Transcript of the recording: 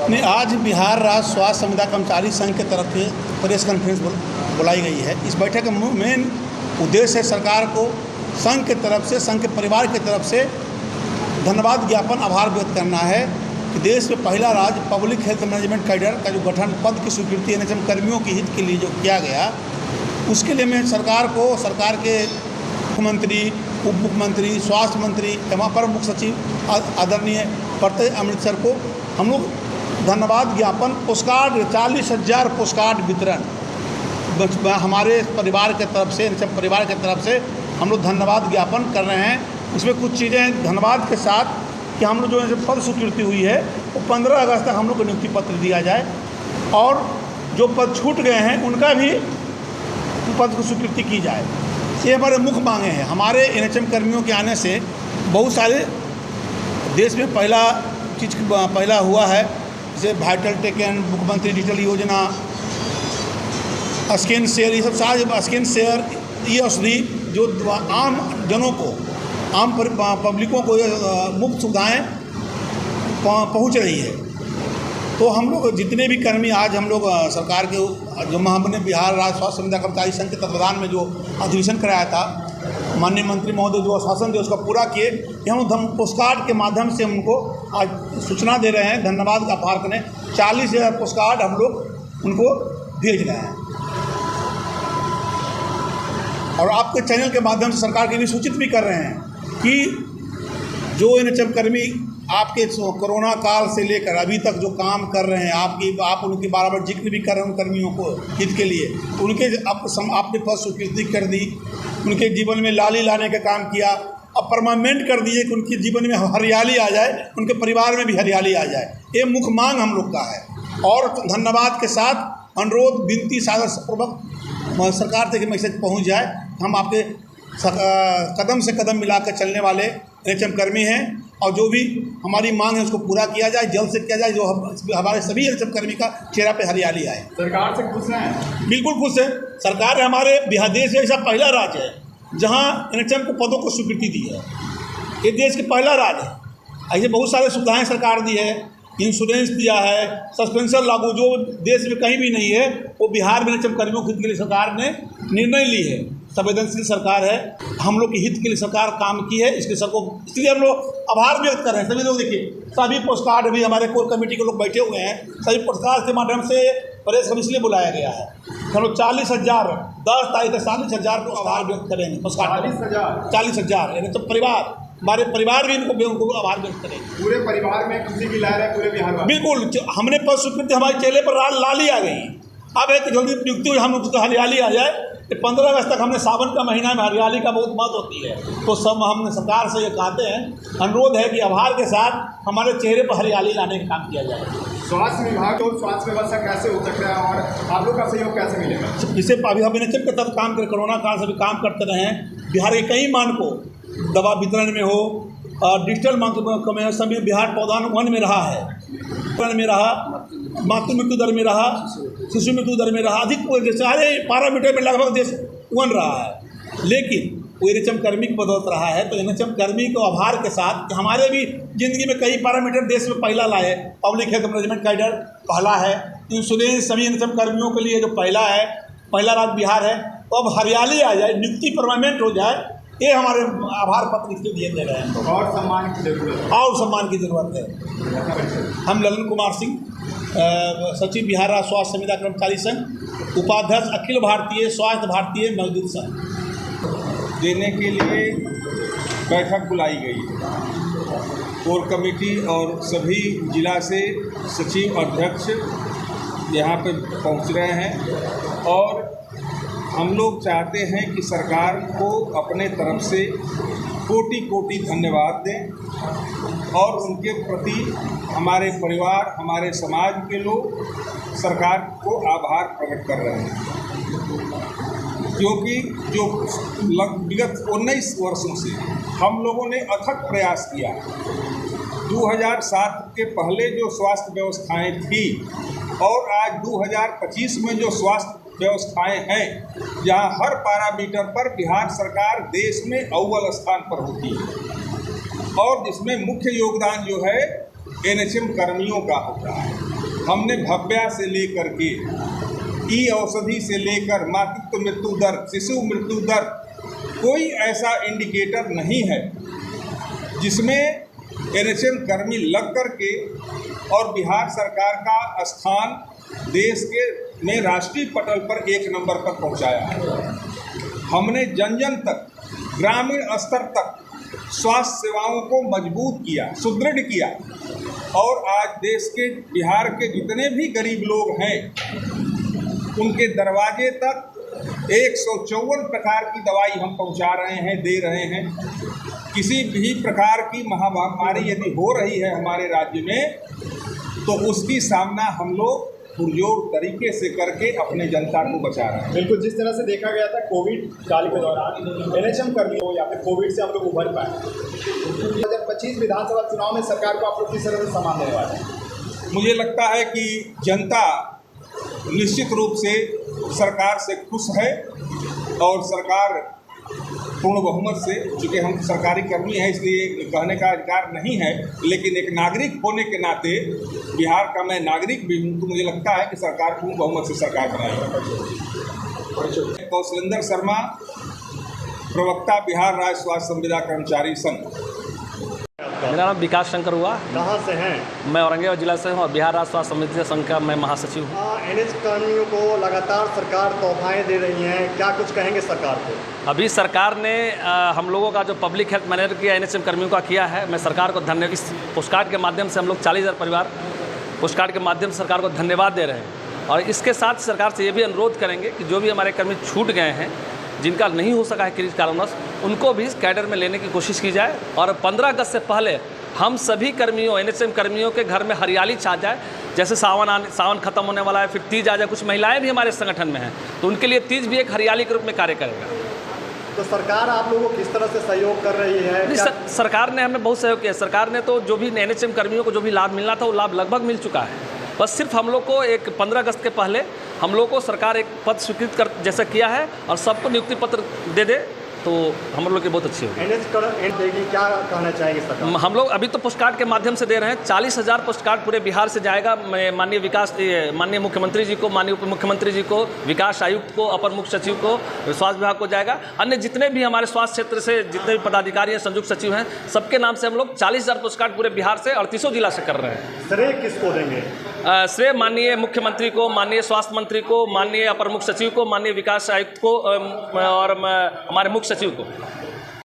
नहीं, आज बिहार राज्य स्वास्थ्य संविदा कर्मचारी संघ की तरफ से प्रेस कॉन्फ्रेंस बुलाई गई है। इस बैठक का मेन उद्देश्य है सरकार को संघ की तरफ से, संघ के परिवार की तरफ से धन्यवाद ज्ञापन, आभार व्यक्त करना है कि देश में पहला राज्य पब्लिक हेल्थ मैनेजमेंट कैडर का जो गठन, पद की स्वीकृति एनएचएम कर्मियों के हित के लिए जो किया गया, उसके लिए मैं सरकार को, सरकार के मुख्यमंत्री, उप मुख्यमंत्री, स्वास्थ्य मंत्री एवं अपर मुख्य सचिव आदरणीय प्रत्यय अमृतसर को हम लोग धन्यवाद ज्ञापन, पोस्टकार्ड 40,000 पोस्टकार्ड वितरण हमारे परिवार की तरफ से, एनएचएम परिवार की तरफ से हम लोग धन्यवाद ज्ञापन कर रहे हैं। उसमें कुछ चीज़ें धन्यवाद के साथ कि हम लोग जो पद स्वीकृति हुई है वो 15 अगस्त तक हम लोग को नियुक्ति पत्र दिया जाए, और जो पद छूट गए हैं उनका भी पद की स्वीकृति की जाए। ये हमारे मुख्य मांगे हैं। हमारे एनएचएम कर्मियों के आने से बहुत सारे देश में पहला हुआ है, जैसे वाइटल टेकन, मुख्यमंत्री डिजिटल योजना, स्कैन शेयर, ये सब सारे स्कैन शेयर, ये औषधि जो आम जनों को, आम पब्लिकों को मुफ्त सुविधाएँ पहुंच रही है। तो हम लोग जितने भी कर्मी आज हम लोग सरकार के जो हमने बिहार राज्य स्वास्थ्य संविदा कर्मचारी संघ के तत्वाधान में जो अधिवेशन कराया था, माननीय मंत्री महोदय जो आश्वासन दिए उसका पूरा किए। हम पोस्टकार्ड के माध्यम से उनको आज सूचना दे रहे हैं, धन्यवाद आभार करें। 40,000 पोस्टकार्ड हम लोग उनको भेज रहे हैं, और आपके चैनल के माध्यम से सरकार के भी सूचित भी कर रहे हैं कि जो एनएचएम कर्मी आपके कोरोना काल से लेकर अभी तक जो काम कर रहे हैं, आप उनकी बार जिक्र भी कर रहे हैं उन कर्मियों को हित के लिए, उनके आपने पद स्वीकृति कर दी, उनके जीवन में लाली लाने का काम किया, अब परमानेंट कर दिए कि उनके जीवन में हरियाली आ जाए, उनके परिवार में भी हरियाली आ जाए। ये मुख्य मांग हम लोग का है। और धन्यवाद के साथ अनुरोध, विनती, सादरपूर्वक सरकार तक मैसेज पहुँच जाए। हम आपके कदम से कदम मिलाकर चलने वाले एनएचएम कर्मी हैं, और जो भी हमारी मांग है उसको पूरा किया जाए, जल्द से किया जाए, जो हमारे सभी एनएचएम कर्मी का चेहरा पे हरियाली आए। सरकार से खुश हैं? बिल्कुल खुश है। सरकार हमारे बिहार देश ऐसा पहला राज्य है जहां एनएचएम को पदों को स्वीकृति दी है। ये देश के पहला राज्य है। ऐसे बहुत सारे सुविधाएं सरकार दी है, इंश्योरेंस दिया है, सस्पेंशन लागू जो देश में कहीं भी नहीं है, वो बिहार में एनएचएम कर्मियों के हित के लिए सरकार ने निर्णय ली है। संवेदनशील सरकार है, हम लोग के हित के लिए सरकार काम की है। इसके सर को इसलिए हम लोग आभार व्यक्त कर रहे हैं। सभी लोग देखिए, सभी पोस्टकार्ड भी हमारे कोर कमेटी के लोग बैठे हुए हैं, सभी पोस्टकार्ड के माध्यम से प्रेस को इसलिए बुलाया गया है। हम लोग 40,000 10 तारीख तक 40,000 को आभार व्यक्त करेंगे। पोस्टकार्ड 40,000 यानी तो परिवार, हमारे परिवार भी उनको आभार व्यक्त करेंगे। पूरे परिवार में खुशी की लहर है पूरे बिहार में। बिल्कुल, हमने पद स्वीकृति, हमारे चेहरे पर लाली आ गई। अब है कि जल्दी नियुक्ति हम लोग हरियाली आ जाए। 15 अगस्त तक हमने सावन का महीना में हरियाली का बहुत महत्व होती है, तो सब हमने सरकार से ये कहते हैं, अनुरोध है कि आभार के साथ हमारे चेहरे पर हरियाली लाने का काम किया जाए। स्वास्थ्य विभाग और स्वास्थ्य व्यवस्था कैसे हो सकता है और आप लोग का सहयोग कैसे मिलेगा? जिससे अभी हम एनएचएम के तहत काम कर, कोरोना काल से भी काम करते रहे हैं। बिहार के कई मानकों, दवा वितरण में हो, डिजिटल मानकों सभी बिहार पौधारोपण में रहा है, में रहा, मातृ मृत्यु दर में रहा, शिशु मृत्यु दर में रहा, अधिक सारे पैरामीटर में लगभग देश बन रहा है। लेकिन वो एनएचएम कर्मी की बदौलत रहा है। तो एनएचएम कर्मी को आभार के साथ हमारे भी जिंदगी में कई पैरामीटर देश में पहला लाए। पब्लिक हेल्थ मैनेजमेंट कैडर पहला है, इंश्योरेंस सभी एनएचएम कर्मियों के लिए जो पहला है, पहला राज्य बिहार है। तो अब हरियाली आ जाए, नियुक्ति परमानेंट हो जाए, ये हमारे आभार पत्र इसलिए दिए दे रहे हैं। और सम्मान की जरूरत है, और सम्मान की जरूरत है। हम ललन कुमार सिंह, सचिव बिहार राज्य स्वास्थ्य संविदा कर्मचारी संघ, उपाध्यक्ष अखिल भारतीय स्वास्थ्य भारतीय मजदूर संघ देने के लिए बैठक बुलाई गई है। कोर कमेटी और सभी जिला से सचिव अध्यक्ष यहाँ पर पहुँच रहे हैं, और हम लोग चाहते हैं कि सरकार को अपने तरफ से कोटि कोटि धन्यवाद दें, और उनके प्रति हमारे परिवार, हमारे समाज के लोग सरकार को आभार प्रकट कर रहे हैं, क्योंकि जो विगत 19 वर्षों से हम लोगों ने अथक प्रयास किया। 2007 के पहले जो स्वास्थ्य व्यवस्थाएं थी और आज 2025 में जो स्वास्थ्य व्यवस्थाएं हैं, जहां हर पैरामीटर पर बिहार सरकार देश में अव्वल स्थान पर होती है, और जिसमें मुख्य योगदान जो है एनएचएम कर्मियों का होता है। हमने भव्या से लेकर के ई औषधि से लेकर मातृत्व मृत्यु दर, शिशु मृत्यु दर, कोई ऐसा इंडिकेटर नहीं है जिसमें एनएचएम कर्मी लग कर के और बिहार सरकार का स्थान देश के में राष्ट्रीय पटल पर 1 नंबर पर पहुंचाया है। हमने जन जन तक, ग्रामीण स्तर तक स्वास्थ्य सेवाओं को मजबूत किया, सुदृढ़ किया और आज देश के, बिहार के जितने भी गरीब लोग हैं उनके दरवाजे तक 154 प्रकार की दवाई हम पहुंचा रहे हैं, दे रहे हैं। किसी भी प्रकार की महामारी यदि हो रही है हमारे राज्य में तो उसकी सामना हम लोग पुरजोर तरीके से करके अपने जनता को बचा रहे हैं। बिल्कुल, जिस तरह से देखा गया था कोविड काल के दौरान एनएचएम कर्मी हो या फिर कोविड से हम लोग उभर पाए, 2025 विधानसभा चुनाव में सरकार को आप लोग किस तरह से सामान देने वाले हैं? मुझे लगता है कि जनता निश्चित रूप से सरकार से खुश है और सरकार पूर्ण बहुमत से, चूँकि हम सरकारी कर्मी हैं इसलिए कहने का अधिकार नहीं है, लेकिन एक नागरिक होने के नाते, बिहार का मैं नागरिक भी हूँ, तो मुझे लगता है कि सरकार पूर्ण बहुमत से सरकार बनाएगी। कौशलेंद्र शर्मा, प्रवक्ता, बिहार राज्य स्वास्थ्य संविदा कर्मचारी संघ। मेरा नाम विकास शंकर हुआ। कहाँ से हैं? मैं औरंगाबाद जिला से हूँ और बिहार राज्य स्वास्थ्य समिति संघ का मैं महासचिव हूँ। एनएच कर्मियों को लगातार सरकार तोहफाएँ दे रही हैं, क्या कुछ कहेंगे सरकार को? अभी सरकार ने हम लोगों का जो पब्लिक हेल्थ मैनेजर किया, एनएचएम कर्मियों का किया है, मैं सरकार को धन्यवाद, इस पोस्टकार्ड के माध्यम से हम लोग 40,000 परिवार पोस्टकार्ड के माध्यम से सरकार को धन्यवाद दे रहे हैं। और इसके साथ सरकार से ये भी अनुरोध करेंगे कि जो भी हमारे कर्मी छूट गए हैं, जिनका नहीं हो सका है किसी कारणवश, उनको भी कैडर में लेने की कोशिश की जाए और 15 अगस्त से पहले हम सभी कर्मियों, एनएचएम कर्मियों के घर में हरियाली छा जाए। जैसे सावन खत्म होने वाला है, फिर तीज आ जाए, कुछ महिलाएं भी हमारे संगठन में हैं, तो उनके लिए तीज भी एक हरियाली के रूप में कार्य करेगा। तो सरकार आप लोगों को किस तरह से सहयोग कर रही है? सरकार ने हमें बहुत सहयोग किया। सरकार ने तो जो भी एनएचएम कर्मियों को जो भी लाभ मिलना था वो लाभ लगभग मिल चुका है। बस सिर्फ हम लोग को एक 15 अगस्त के पहले हम लोग को सरकार एक पद स्वीकृत कर जैसा किया है और सबको नियुक्ति पत्र दे दे तो हम लोग की बहुत अच्छी होगी। क्या कहना चाहेंगे सरकार? हम लोग अभी तो पोस्टकार्ड के माध्यम से दे रहे हैं। 40,000 पोस्टकार्ड पूरे बिहार से जाएगा। माननीय मुख्यमंत्री जी को, माननीय उप मुख्यमंत्री जी को, विकास आयुक्त को, अपर मुख्य सचिव को, स्वास्थ्य विभाग को जाएगा। अन्य जितने भी हमारे स्वास्थ्य क्षेत्र से जितने भी पदाधिकारी हैं, संयुक्त सचिव हैं, सबके नाम से हम लोग 40,000 पोस्टकार्ड पूरे बिहार से 38 जिला से कर रहे हैं। श्रेय किसको देंगे? श्रेय माननीय मुख्यमंत्री को, माननीय स्वास्थ्य मंत्री को, माननीय अपर मुख्य सचिव को, माननीय विकास आयुक्त को और हमारे मुख्य सचिव को।